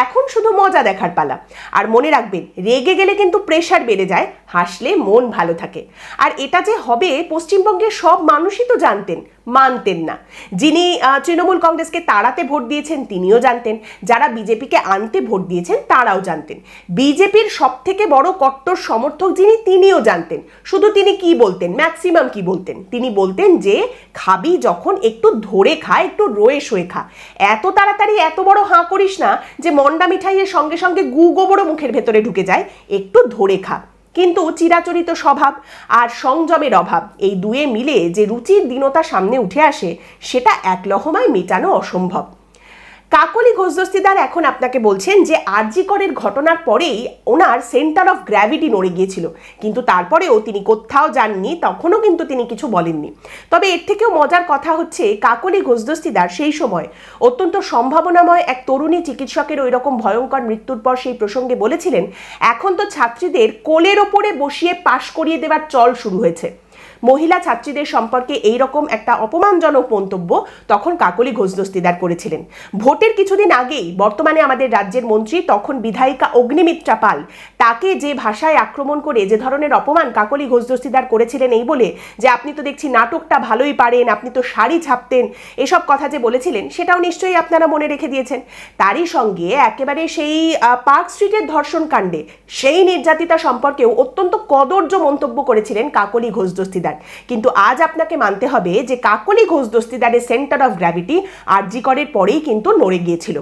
এখন শুধু মজা দেখার পালা। আর মনে রাখবেন, রেগে গেলে কিন্তু প্রেশার বেড়ে যায়, হাসলে মন ভালো থাকে। আর এটা যে হবে পশ্চিমবঙ্গের সব মানুষই তো জানতেন, মানতেন না। যিনি তৃণমূল কংগ্রেসকে তাড়াতে ভোট দিয়েছেন তিনিও জানতেন, যারা বিজেপিকে আনতে ভোট দিয়েছেন তারাও জানতেন, বিজেপির সব থেকে বড় কট্টর সমর্থক যিনি তিনিও জানতেন। শুধু তিনি কি বলতেন, ম্যাক্সিমাম কি বলতেন, তিনি বলতেন যে খাবি যখন একটু ধরে খা, একটু রয়ে শোয়ে খা, এত তাড়াতাড়ি এত বড় হাঁ করিস না যে মন্ডা মিঠাইয়ের সঙ্গে সঙ্গে গু গোবরও মুখের ভেতরে ঢুকে যায়, একটু ধরে খা। কিন্তু চিরাচরিত স্বভাব আর সংযমের অভাব, এই দুয়ে মিলে যে রুচির দীনতা সামনে উঠে আসে, সেটা এক লহমায় মেটানো অসম্ভব। কাকলি ঘোষ দস্তিদার এখন আপনাকে বলছেন যে আরজি করের ঘটনার পরেই ওনার সেন্টার অফ গ্র্যাভিটি নড়ে গিয়েছিল, কিন্তু তারপরেও তিনি কোথাও যাননি, তখনও কিন্তু তিনি কিছু বলেননি। তবে এর থেকেও মজার কথা হচ্ছে, কাকলি ঘোষ দস্তিদার সেই সময় অত্যন্ত সম্ভাবনাময় এক তরুণী চিকিৎসকের ওই রকম ভয়ঙ্কর মৃত্যুর পর সেই প্রসঙ্গে বলেছিলেন, এখন তো ছাত্রীদের কোলের ওপরে বসিয়ে পাশ করিয়ে দেওয়ার চল শুরু হয়েছে। মহিলা ছাত্রীদের সম্পর্কে এইরকম একটা অপমানজনক মন্তব্য তখন কাকলি ঘোষ দস্তিদার করেছিলেন। ভোটের কিছুদিন আগেই বর্তমানে আমাদের রাজ্যের মন্ত্রী, তখন বিধায়িকা অগ্নিমিত্রা পাল, তাকে যে ভাষায় আক্রমণ করে যে ধরনের অপমান কাকলি ঘোষ দস্তিদার করেছিলেন, এই বলে যে আপনি তো দেখছি নাটকটা ভালোই পারেন, আপনি তো শাড়ি ছাপতেন, এসব কথা যে বলেছিলেন সেটাও নিশ্চয়ই আপনারা মনে রেখে দিয়েছেন। তারই সঙ্গে একেবারে সেই পার্ক স্ট্রিটের ধর্ষণ কাণ্ডে সেই নির্যাতিতা সম্পর্কেও অত্যন্ত কদর্য মন্তব্য করেছিলেন কাকলি ঘোষ দস্তিদার। কিন্তু আজ আপনাকে মানতে হবে যে Kakoli Ghosh দস্তিদারের centre of gravity আরজি করের পরেই কিন্তু নড়ে গিয়েছিল।